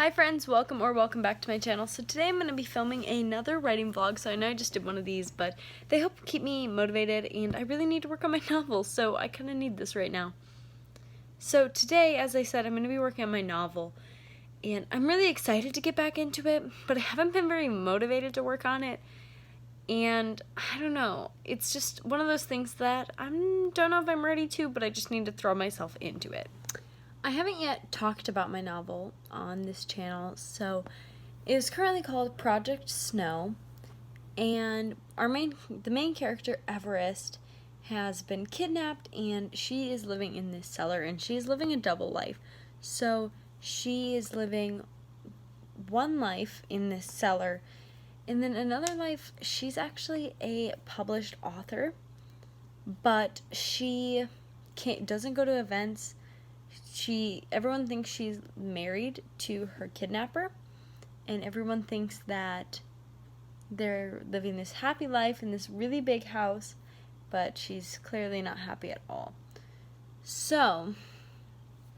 Hi friends, welcome back to my channel. So today I'm going to be filming another writing vlog. So I know I just did one of these, but they help keep me motivated and I really need to work on my novel, so I kind of need this right now. So today, as I said, I'm going to be working on my novel and I'm really excited to get back into it, but I haven't been very motivated to work on it. And I don't know, it's just one of those things that I don't know if I'm ready to, but I just need to throw myself into it. I haven't yet talked about my novel on this channel, so it is currently called Project Snow, and the main character, Everest, has been kidnapped and she is living in this cellar, and she is living a double life. So she is living one life in this cellar, and then another life, she's actually a published author, but she doesn't go to events. Everyone thinks she's married to her kidnapper, and everyone thinks that they're living this happy life in this really big house, but she's clearly not happy at all. So,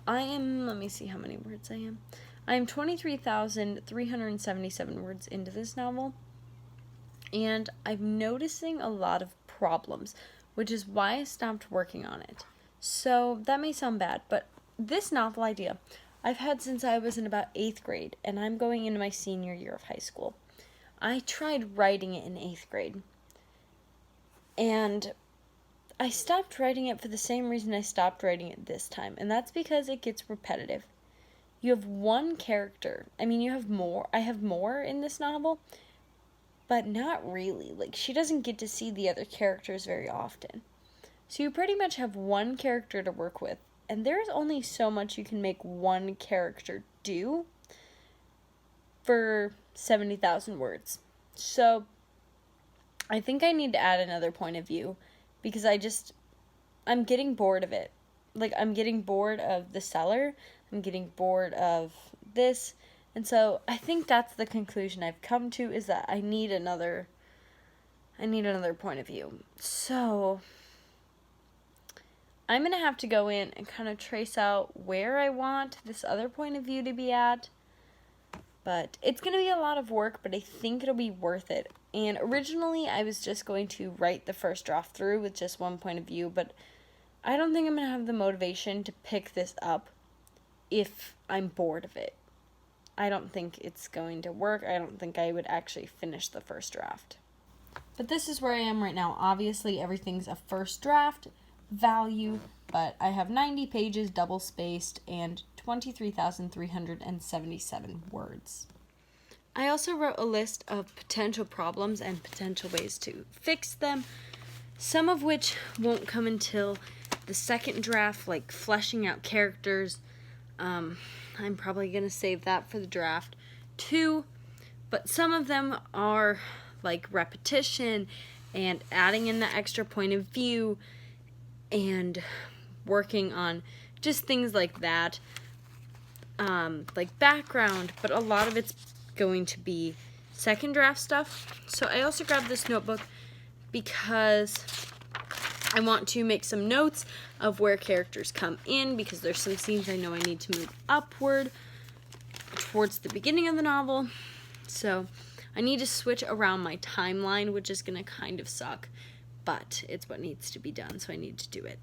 let me see how many words I am. I am 23,377 words into this novel, and I'm noticing a lot of problems, which is why I stopped working on it. So, that may sound bad, but this novel idea I've had since I was in about 8th grade, and I'm going into my senior year of high school. I tried writing it in 8th grade, and I stopped writing it for the same reason I stopped writing it this time, and that's because it gets repetitive. You have one character. I mean, you have more. I have more in this novel, but not really. Like, she doesn't get to see the other characters very often. So you pretty much have one character to work with. And there's only so much you can make one character do for 70,000 words. So I think I need to add another point of view because I'm getting bored of it. Like, I'm getting bored of the cellar. I'm getting bored of this. And so I think that's the conclusion I've come to, is that I need another point of view. So I'm going to have to go in and kind of trace out where I want this other point of view to be at. But it's going to be a lot of work, but I think it'll be worth it. And originally, I was just going to write the first draft through with just one point of view, but I don't think I'm going to have the motivation to pick this up if I'm bored of it. I don't think it's going to work. I don't think I would actually finish the first draft. But this is where I am right now. Obviously, everything's a first draft value, but I have 90 pages double spaced and 23,377 words. I also wrote a list of potential problems and potential ways to fix them, some of which won't come until the second draft, like fleshing out characters. I'm probably going to save that for the draft 2, but some of them are like repetition and adding in the extra point of view and working on just things like that, like background, but a lot of it's going to be second draft stuff. So I also grabbed this notebook because I want to make some notes of where characters come in, because there's some scenes I know I need to move upward towards the beginning of the novel. So I need to switch around my timeline, which is going to kind of suck, but it's what needs to be done, so I need to do it.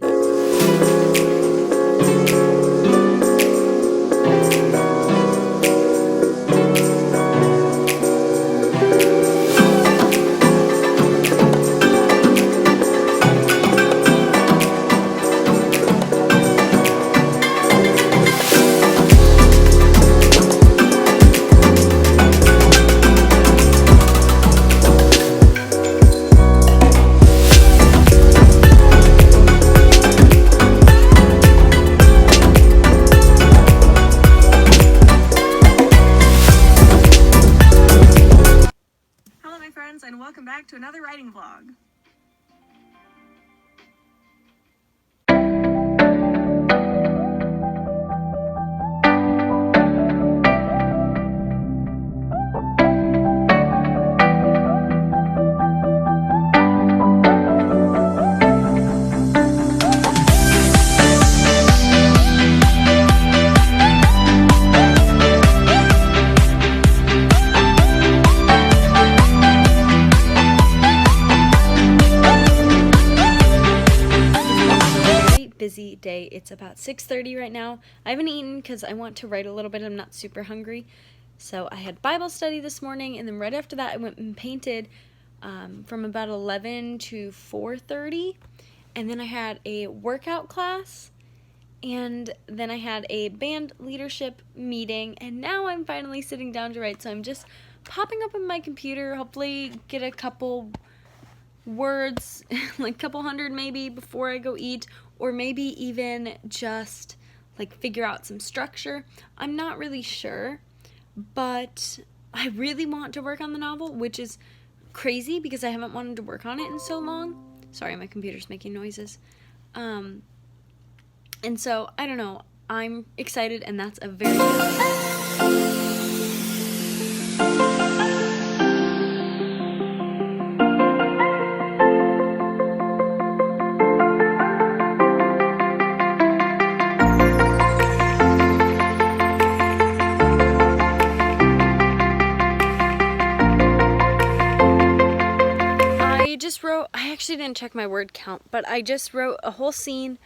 And welcome back to another writing vlog. late day. It's about 6:30 right now. I haven't eaten because I want to write a little bit. I'm not super hungry. So I had Bible study this morning, and then right after that I went and painted from about 11 to 4:30. And then I had a workout class, and then I had a band leadership meeting, and now I'm finally sitting down to write. So I'm just popping up on my computer, hopefully get a couple words, like a couple hundred maybe, before I go eat, or maybe even just like figure out some structure. I'm not really sure, but I really want to work on the novel, which is crazy because I haven't wanted to work on it in so long. Sorry, my computer's making noises. And so, I don't know, I'm excited, and that's a very good thing. I actually didn't check my word count, but I just wrote a whole scene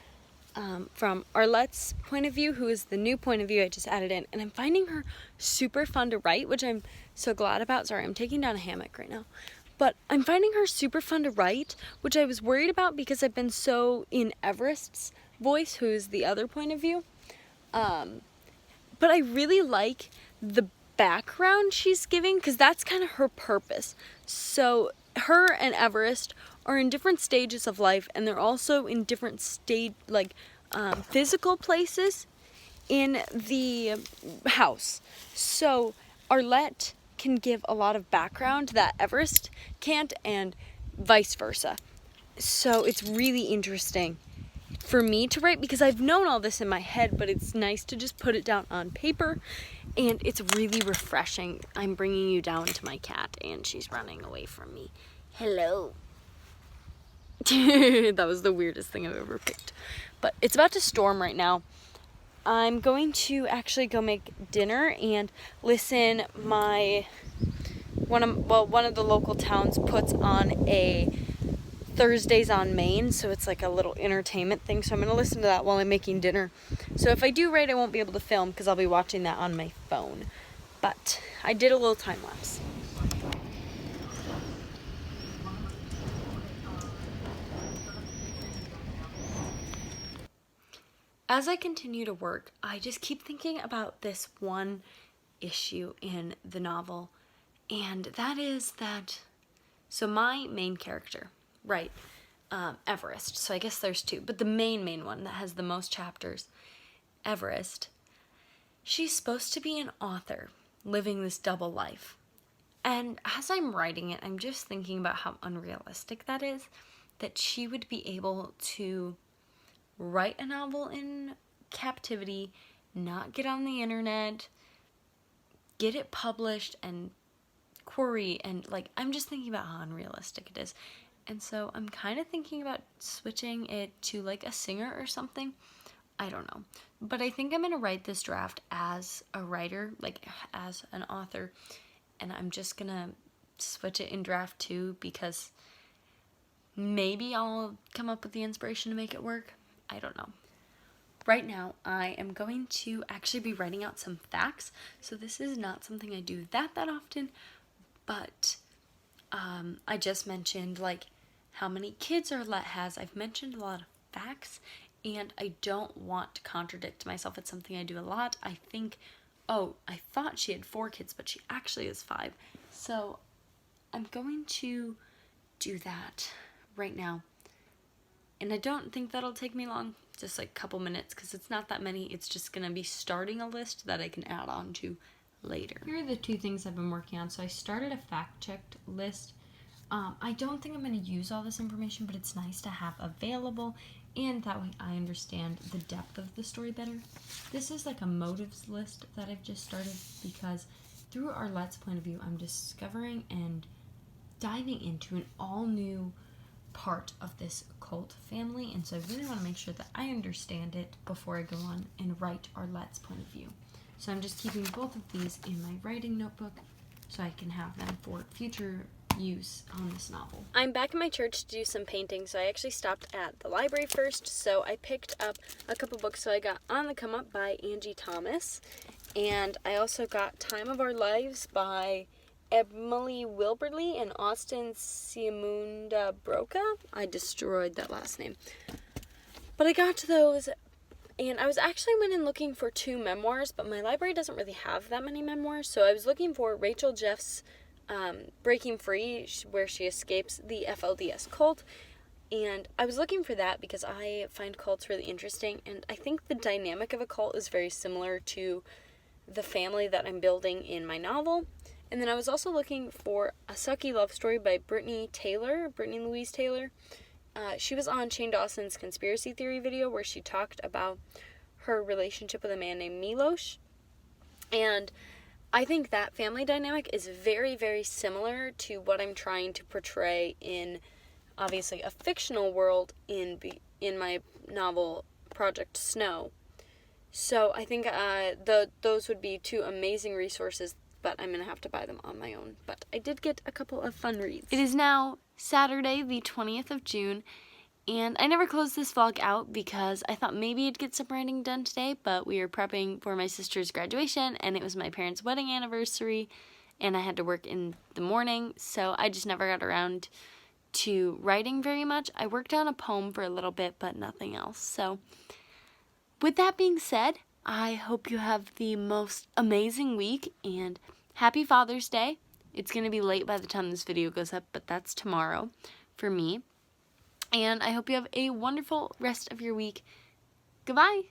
from Arlette's point of view, who is the new point of view I just added in, and I'm finding her super fun to write, which I'm so glad about. Sorry, I'm taking down a hammock right now. But I'm finding her super fun to write, which I was worried about because I've been so in Everest's voice, who is the other point of view. But I really like the background she's giving, because that's kind of her purpose. So her and Everest are in different stages of life, and they're also in different physical places in the house. So Arlette can give a lot of background that Everest can't, and vice versa. So it's really interesting for me to write, because I've known all this in my head, but it's nice to just put it down on paper, and it's really refreshing. I'm bringing you down to my cat, and she's running away from me. Hello. That was the weirdest thing I've ever picked. But it's about to storm right now. I'm going to actually go make dinner and listen. One of the local towns puts on a Thursdays on Main, so it's like a little entertainment thing. So I'm going to listen to that while I'm making dinner. So if I do write, I won't be able to film because I'll be watching that on my phone. But I did a little time lapse. As I continue to work, I just keep thinking about this one issue in the novel, and that is that, so my main character, right, Everest, so I guess there's two, but the main one that has the most chapters, Everest, she's supposed to be an author living this double life. And as I'm writing it, I'm just thinking about how unrealistic that is, that she would be able to write a novel in captivity, not get on the internet, get it published and query, and I'm just thinking about how unrealistic it is. And so I'm kind of thinking about switching it to a singer or something. I don't know. But I think I'm going to write this draft as a writer, as an author, and I'm just going to switch it in draft 2 because maybe I'll come up with the inspiration to make it work. I don't know. Right now, I am going to actually be writing out some facts. So this is not something I do that often, but I just mentioned how many kids Arlette has. I've mentioned a lot of facts, and I don't want to contradict myself. It's something I do a lot. I thought she had 4 kids, but she actually has 5. So I'm going to do that right now. And I don't think that'll take me long, just a couple minutes, because it's not that many. It's just going to be starting a list that I can add on to later. Here are the 2 things I've been working on. So I started a fact-checked list. I don't think I'm going to use all this information, but it's nice to have available, and that way I understand the depth of the story better. This is a motives list that I've just started, because through Arlette's point of view, I'm discovering and diving into an all-new part of this cult family, and so I really want to make sure that I understand it before I go on and write Arlette's point of view. So I'm just keeping both of these in my writing notebook so I can have them for future use on this novel. I'm back in my church to do some painting, so I actually stopped at the library first, so I picked up a couple books. So I got On the Come Up by Angie Thomas, and I also got Time of Our Lives by Emily Wilberly and Austin Siamunda Broca. I destroyed that last name. But I got those, and I was actually went in looking for 2 memoirs, but my library doesn't really have that many memoirs, so I was looking for Rachel Jeff's Breaking Free, where she escapes the FLDS cult, and I was looking for that because I find cults really interesting, and I think the dynamic of a cult is very similar to the family that I'm building in my novel. And then I was also looking for A Sucky Love Story by Brittany Louise Taylor. She was on Shane Dawson's conspiracy theory video where she talked about her relationship with a man named Milosh. And I think that family dynamic is very, very similar to what I'm trying to portray in, obviously, a fictional world in my novel Project Snow. So I think those would be 2 amazing resources, but I'm going to have to buy them on my own. But I did get a couple of fun reads. It is now Saturday, the 20th of June, and I never closed this vlog out because I thought maybe I'd get some writing done today, but we were prepping for my sister's graduation, and it was my parents' wedding anniversary, and I had to work in the morning, so I just never got around to writing very much. I worked on a poem for a little bit, but nothing else. So with that being said, I hope you have the most amazing week, and happy Father's Day. It's going to be late by the time this video goes up, but that's tomorrow for me. And I hope you have a wonderful rest of your week. Goodbye!